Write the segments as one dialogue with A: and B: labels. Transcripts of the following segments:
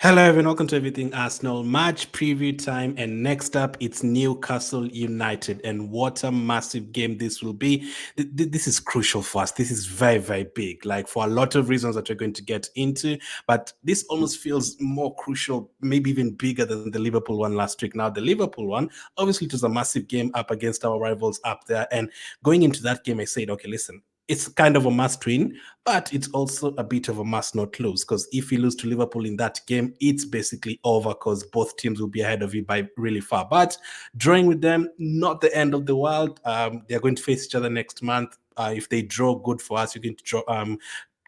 A: Hello, everyone. Welcome to Everything Arsenal match preview time. And next up, it's Newcastle United. And what a massive game this will be. This is crucial for us. This is very, very big, like for a lot of reasons that we're going to get into. But this almost feels more crucial, maybe even bigger than the Liverpool one last week. Now, the Liverpool one, obviously, it was a massive game up against our rivals up there. And going into that game, I said, okay, listen, it's kind of a must win, but it's also a bit of a must not lose because if you lose to Liverpool in that game, it's basically over because both teams will be ahead of you by really far. But drawing with them, not the end of the world. They're going to face each other next month. If they draw, good for us. You're going to draw.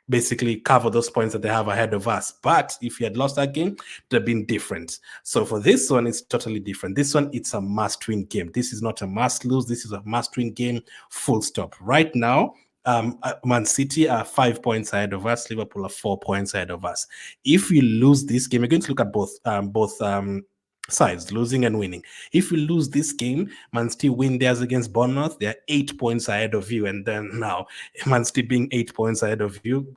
A: Basically cover those points that they have ahead of us. But if you had lost that game, it would have been different. So for this one, it's totally different. This one, it's a must-win game. This is not a must-lose. This is a must-win game, full stop. Right now, Man City are 5 points ahead of us. Liverpool are 4 points ahead of us. If you lose this game, we're going to look at both sides, losing and winning. If you lose this game, Man City win theirs against Bournemouth, they're 8 points ahead of you. And then now, Man City being 8 points ahead of you,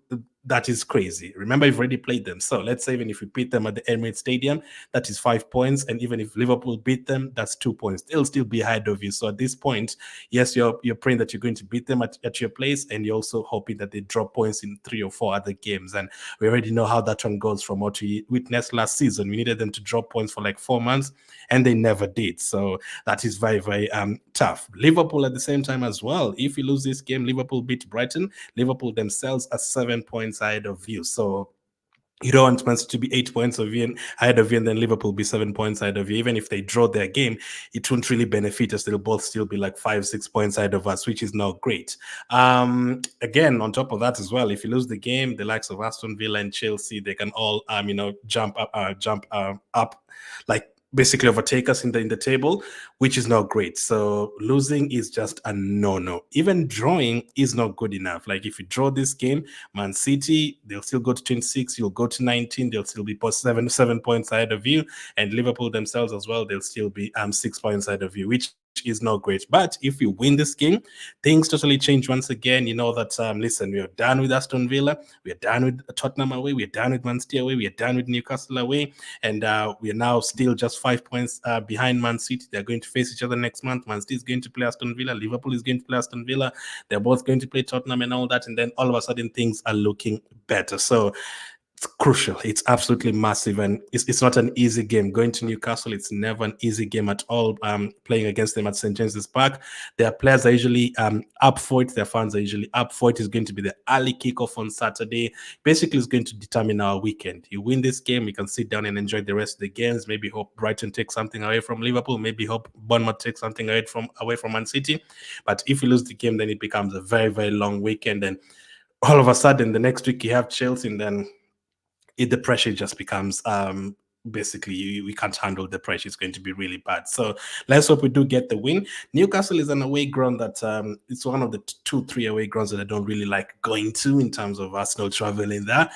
A: that is crazy. Remember, you've already played them. So let's say even if we beat them at the Emirates Stadium, that is 5 points. And even if Liverpool beat them, that's 2 points. They'll still be ahead of you. So at this point, yes, you're praying that you're going to beat them at your place, and you're also hoping that they drop points in 3 or 4 other games. And we already know how that one goes from what we witnessed last season. We needed them to drop points for like 4 months, and they never did. So that is very, very tough. Liverpool at the same time as well. If you lose this game, Liverpool beat Brighton. Liverpool themselves are 7 points ahead of you. So you don't want Man City to be 8 points ahead of you, and then Liverpool be 7 points ahead of you. Even if they draw their game, it won't really benefit us. They'll both still be like 5, 6 points ahead of us, which is not great. Again, on top of that as well, if you lose the game, the likes of Aston Villa and Chelsea, they can all jump up, like basically overtake us in the table, which is not great. So losing is just a no. Even drawing is not good enough. Like if you draw this game, Man City, they'll still go to 26, you'll go to 19, they'll still be 7 points ahead of you. And Liverpool themselves as well, they'll still be 6 points ahead of you, which is not great. But if you win this game, things totally change once again. You know that, listen, we are done with Aston Villa, we are done with Tottenham away, we are done with Man City away, we are done with Newcastle away, and we are now still just 5 points behind Man City. They're going to face each other next month. Man City is going to play Aston Villa, Liverpool is going to play Aston Villa, they're both going to play Tottenham and all that, and then all of a sudden things are looking better. So it's crucial. It's absolutely massive, and it's not an easy game. Going to Newcastle, it's never an easy game at all. Playing against them at St James's Park, their players are usually up for it. Their fans are usually up for it. It's going to be the early kickoff on Saturday. Basically, it's going to determine our weekend. You win this game, we can sit down and enjoy the rest of the games. Maybe hope Brighton takes something away from Liverpool. Maybe hope Bournemouth takes something away from Man City. But if you lose the game, then it becomes a very, very long weekend, and all of a sudden, the next week you have Chelsea, and then the pressure just becomes basically we can't handle the pressure. It's going to be really bad. So let's hope we do get the win. Newcastle is an away ground that it's one of the 2-3 away grounds that I don't really like going to in terms of Arsenal traveling there.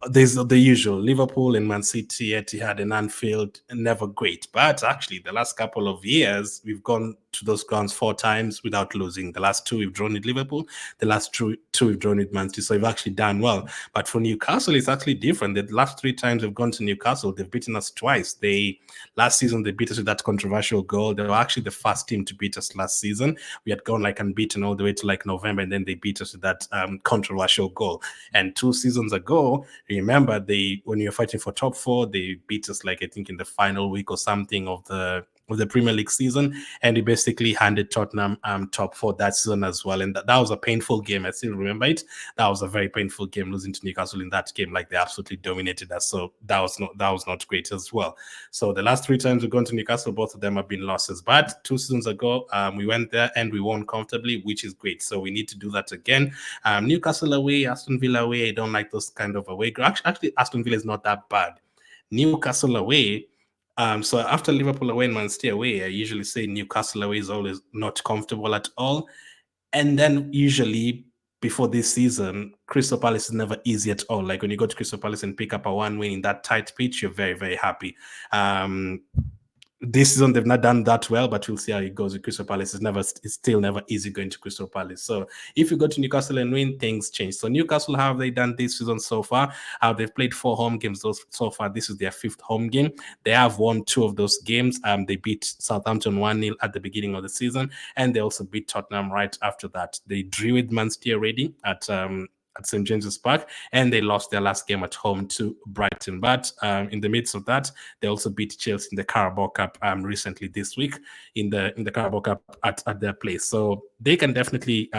A: There's the usual Liverpool and Man City, Etihad and Anfield, never great. But actually, the last couple of years, we've gone to those grounds 4 times without losing. The last two we've drawn with Liverpool, the last two we've drawn with Man City. So we've actually done well. But for Newcastle, it's actually different. The last 3 times we've gone to Newcastle, they've beaten us twice. Last season they beat us with that controversial goal. They were actually the first team to beat us last season. We had gone like unbeaten all the way to like November, and then they beat us with that controversial goal. And 2 seasons ago, remember when we were fighting for top 4, they beat us like I think in the final week or something of the Premier League season, and we basically handed Tottenham top 4 that season as well. And that was a painful game. I still remember it. That was a very painful game, losing to Newcastle in that game. Like they absolutely dominated us. So that was not great as well. So the last 3 times we've gone to Newcastle, both of them have been losses. But 2 seasons ago, we went there and we won comfortably, which is great. So we need to do that again. Newcastle away, Aston Villa away. I don't like those kind of away. Actually, Aston Villa is not that bad. Newcastle away. So after Liverpool away and Man City away, I usually say Newcastle away is always not comfortable at all. And then usually before this season, Crystal Palace is never easy at all. Like when you go to Crystal Palace and pick up a 1 win in that tight pitch, you're very, very happy. this season they've not done that well, but we'll see how it goes with Crystal Palace. It's still never easy going to Crystal Palace. So if you go to Newcastle and win, things change. So Newcastle, how have they done this season so far? They've played 4 home games so far. This is their 5th home game. They have won 2 of those games. They beat Southampton 1-0 at the beginning of the season, and they also beat Tottenham right after that. They drew with Man City already at St James's Park, and they lost their last game at home to Brighton. But in the midst of that, they also beat Chelsea in the Carabao Cup recently this week in the Carabao Cup at their place. So they can definitely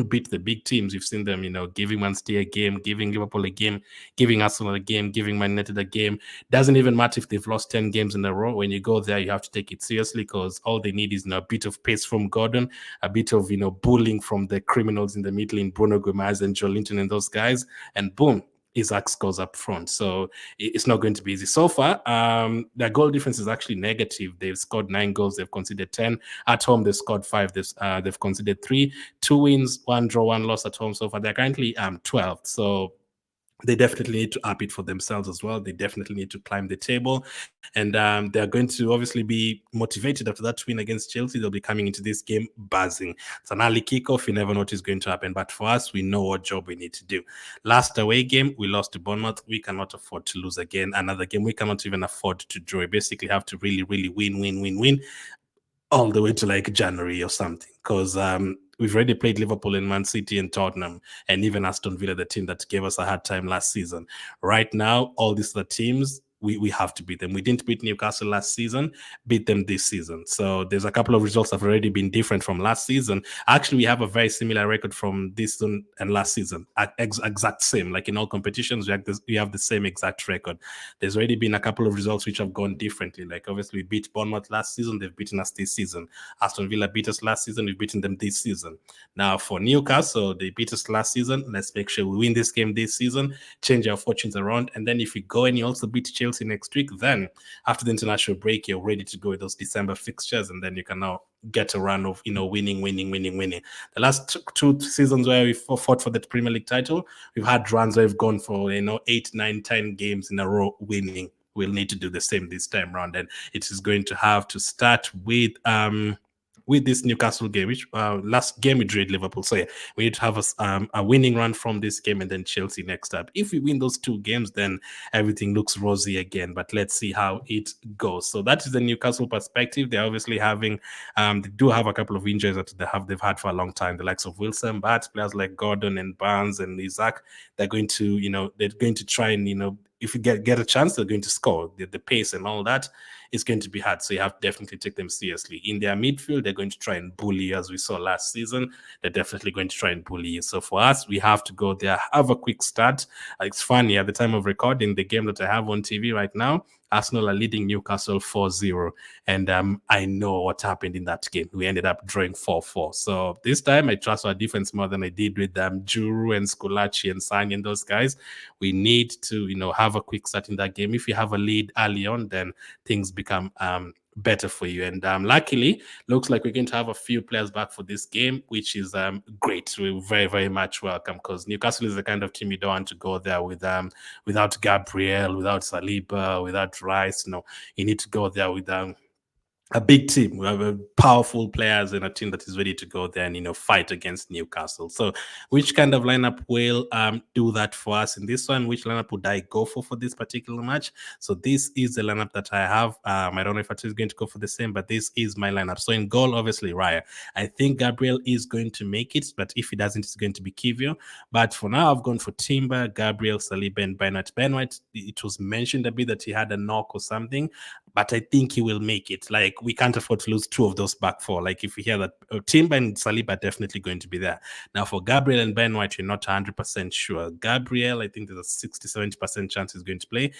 A: beat the big teams. You've seen them, giving Man City a game, giving Liverpool a game, giving Arsenal a game, giving Man United a game. Doesn't even matter if they've lost 10 games in a row. When you go there, you have to take it seriously because all they need is a bit of pace from Gordon, a bit of bullying from the criminals in the middle in Bruno Gomez and Joelinton and those guys, and boom, Isaac scores up front. So it's not going to be easy. So far, their goal difference is actually negative. They've scored 9 goals. They've conceded 10. At home, they've scored 5. They've conceded 3. 2 wins, 1 draw, 1 loss at home so far. They're currently 12th. So they definitely need to up it for themselves as well. They definitely need to climb the table. And they're going to obviously be motivated after that win against Chelsea. They'll be coming into this game buzzing. It's an early kickoff. You never know what is going to happen. But for us, we know what job we need to do. Last away game, we lost to Bournemouth. We cannot afford to lose again. Another game, we cannot even afford to draw. We basically have to really, really win all the way to like January or something. Because we've already played Liverpool and Man City and Tottenham and even Aston Villa, the team that gave us a hard time last season. Right now, all these other teams, we have to beat them. We didn't beat Newcastle last season, beat them this season. So there's a couple of results that have already been different from last season. Actually, we have a very similar record from this season and last season. Exact same. Like in all competitions, we have the same exact record. There's already been a couple of results which have gone differently. Like obviously we beat Bournemouth last season, they've beaten us this season. Aston Villa beat us last season, we've beaten them this season. Now for Newcastle, they beat us last season. Let's make sure we win this game this season, change our fortunes around. And then if you go and you also beat Chelsea next week, then after the international break, you're ready to go with those December fixtures, and then you can now get a run of winning. The last 2 seasons where we fought for the Premier League title, we've had runs where we've gone for 8, 9, 10 games in a row winning. We'll need to do the same this time around, and it is going to have to start with this Newcastle game, which last game we drew Liverpool. So yeah, we need to have a winning run from this game and then Chelsea next up. If we win those 2 games, then everything looks rosy again. But let's see how it goes. So that is the Newcastle perspective. They're obviously having, they do have a couple of injuries that they've had for a long time. The likes of Wilson, but players like Gordon and Barnes and Isaac, they're going to try and if you get a chance, they're going to score. The pace and all that is going to be hard. So you have to definitely take them seriously. In their midfield, they're going to try and bully, as we saw last season. They're definitely going to try and bully you. So for us, we have to go there, have a quick start. It's funny, at the time of recording, the game that I have on TV right now, Arsenal are leading Newcastle 4-0. And I know what happened in that game. We ended up drawing 4-4. So this time, I trust our defense more than I did with Juru and Scolacci and Sany and those guys. We need to, have a quick start in that game. If you have a lead early on, then things become better for you. And luckily, looks like we're going to have a few players back for this game, which is great. We're very, very much welcome, because Newcastle is the kind of team you don't want to go there with without Gabriel, without Saliba, without Rice. No, you need to go there with a big team. We have powerful players and a team that is ready to go there and fight against Newcastle. So, which kind of lineup will do that for us in this one? Which lineup would I go for this particular match? So this is the lineup that I have. I don't know if Atu is going to go for the same, but this is my lineup. So in goal, obviously Raya. I think Gabriel is going to make it, but if he doesn't, it's going to be Kivio. But for now, I've gone for Timber, Gabriel, Saliba, and Ben White. Ben White, it was mentioned a bit that he had a knock or something, but I think he will make it. Like, we can't afford to lose 2 of those back 4. Like, if you hear that, Timber and Saliba are definitely going to be there. Now, for Gabriel and Ben White, you're not 100% sure. Gabriel, I think there's a 60-70% chance he's going to play.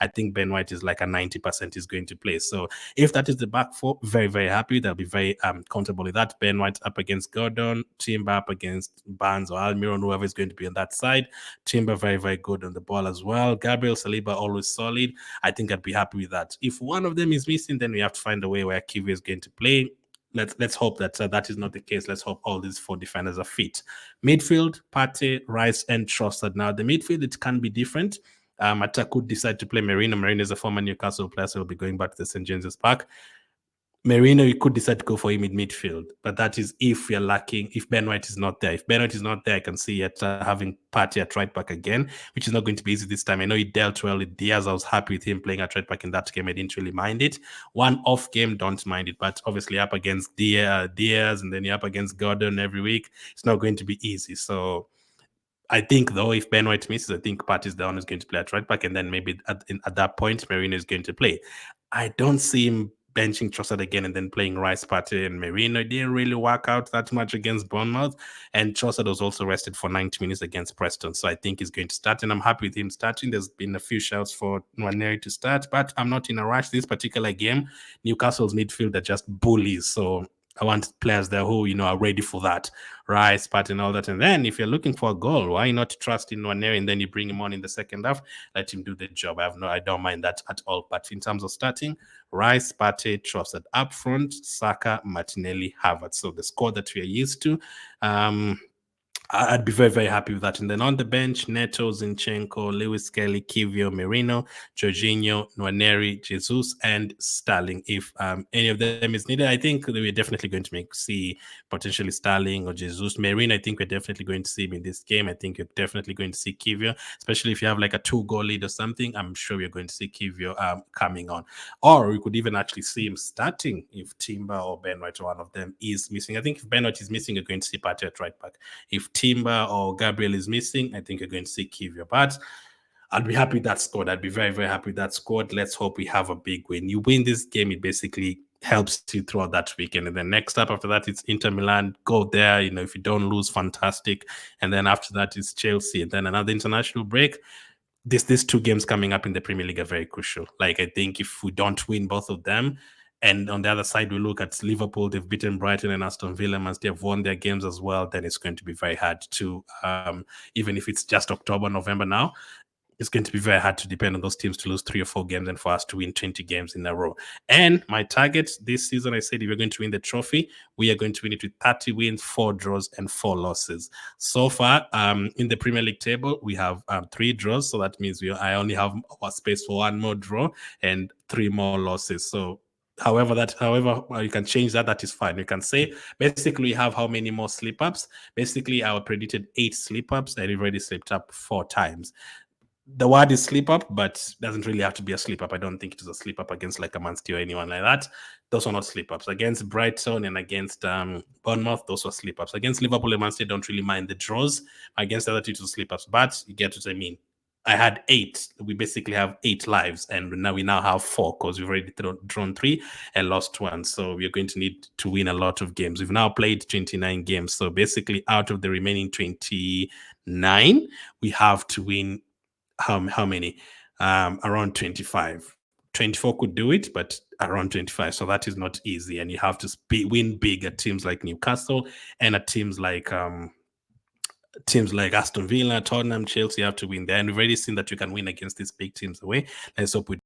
A: I think Ben White is like a 90% is going to play. So if that is the back 4, very, very happy. They'll be very comfortable with that. Ben White up against Gordon, Timber up against Barnes or Almiron, whoever is going to be on that side. Timber very, very good on the ball as well. Gabriel, Saliba always solid. I think I'd be happy with that. If one of them is missing, then we have to find a way where Kiwi is going to play. Let's hope that that is not the case. Let's hope all these 4 defenders are fit. Midfield, Partey, Rice, and Trossard. Now, the midfield, it can be different. Atta could decide to play Merino. Merino is a former Newcastle player, so he'll be going back to the St. James's Park. Merino, you could decide to go for him in midfield, but that is if you're lacking, if Ben White is not there. If Ben White is not there, I can see it having Partey at right back again, which is not going to be easy this time. I know he dealt well with Diaz. I was happy with him playing at right back in that game. I didn't really mind it. One off game, don't mind it, but obviously up against Diaz and then you're up against Gordon every week, it's not going to be easy. So I think, though, if Ben White misses, I think Pat is the one who's going to play at right back, and then maybe at that point, Merino is going to play. I don't see him benching Trossard again and then playing Rice, Partey, and Merino. It didn't really work out that much against Bournemouth, and Trossard was also rested for 90 minutes against Preston, so I think he's going to start, and I'm happy with him starting. There's been a few shouts for Nwaneri to start, but I'm not in a rush. This particular game, Newcastle's midfield are just bullies, so I want players there who, are ready for that. Rice, Pat, and all that. And then if you're looking for a goal, why not trust in Nwaneri and then you bring him on in the second half, let him do the job. I don't mind that at all. But in terms of starting, Rice, Partey, Trossard up front, Saka, Martinelli, Havertz. So the squad that we are used to. I'd be very, very happy with that. And then on the bench, Neto, Zinchenko, Lewis Kelly, Kivio, Merino, Jorginho, Nwaneri, Jesus, and Sterling. If any of them is needed, I think we're definitely going to see potentially Sterling or Jesus. Merino, I think we're definitely going to see him in this game. I think you're definitely going to see Kivio, especially if you have like a 2-goal lead or something. I'm sure we're going to see Kivio coming on. Or we could even actually see him starting if Timber or Ben White, one of them, is missing. I think if Ben White is missing, you're going to see Partey at right back. If Timber or Gabriel is missing, I think you're going to see Kivio. But I'll be happy with that squad. I'd be very, very happy with that squad. Let's hope we have a big win. You win this game, it basically helps you throughout that weekend. And then next up after that, it's Inter Milan. Go there. If you don't lose, fantastic. And then after that, it's Chelsea. And then another international break. These 2 games coming up in the Premier League are very crucial. Like, I think if we don't win both of them, and on the other side, we look at Liverpool, they've beaten Brighton and Aston Villa, and they have won their games as well, then it's going to be very hard to, even if it's just October, November now, it's going to be very hard to depend on those teams to lose 3 or 4 games and for us to win 20 games in a row. And my target this season, I said, if we're going to win the trophy, we are going to win it with 30 wins, 4 draws, and 4 losses. So far, in the Premier League table, we have 3 draws. So that means I only have a space for 1 more draw and 3 more losses. So however you can change that is fine. You can say basically you have how many more slip-ups. Basically, I predicted 8 slip-ups and we've already slipped up 4 times. The word is slip up, but doesn't really have to be a slip up. I don't think it was a slip up against like a Man City or anyone like that. Those are not slip ups. Against Brighton and against Bournemouth, those were slip ups. Against Liverpool and Man City, don't really mind the draws. Against the other 2 slip ups, but you get what I mean. I had 8. We basically have 8 lives, and now we have 4 because we've already drawn 3 and lost 1. So we're going to need to win a lot of games. We've now played 29 games. So basically, out of the remaining 29, we have to win how many? Around 25. 24 could do it, but around 25. So that is not easy. And you have to win big at teams like Newcastle and at teams like Aston Villa, Tottenham, Chelsea. You have to win there. And we've already seen that you can win against these big teams away. Let's hope we do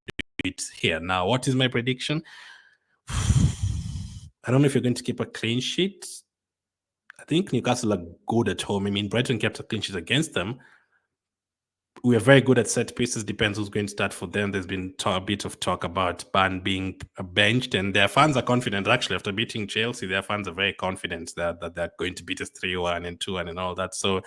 A: it here. Now, what is my prediction? I don't know if you're going to keep a clean sheet. I think Newcastle are good at home. I mean, Brighton kept a clean sheet against them. We are very good at set pieces. Depends who's going to start for them. There's been a bit of talk about Ban being benched, and their fans are confident. Actually, after beating Chelsea, their fans are very confident that they're going to beat us 3-1 and 2-1 and all that. So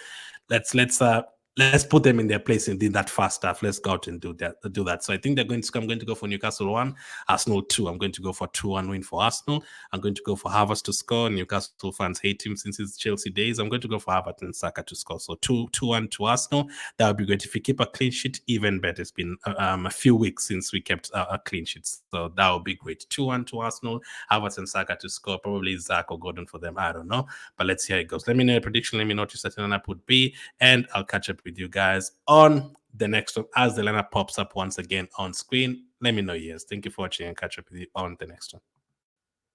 A: let's put them in their place in that first half. Let's go out and do that. So I think I'm going to go for Newcastle 1, Arsenal 2. I'm going to go for 2-1 win for Arsenal. I'm going to go for Havertz to score. Newcastle fans hate him since his Chelsea days. I'm going to go for Havertz and Saka to score. So 2-1 to Arsenal. That would be great. If we keep a clean sheet, even better. It's been a few weeks since we kept a clean sheet. So that would be great. 2-1 to Arsenal. Havertz and Saka to score. Probably Zach or Gordon for them. I don't know. But let's see how it goes. Let me know your prediction. Let me know what your starting lineup would be. And I'll catch up with you guys on the next one as the lineup pops up once again on screen. Let me know yours. Thank you for watching and catch up with you on the next one.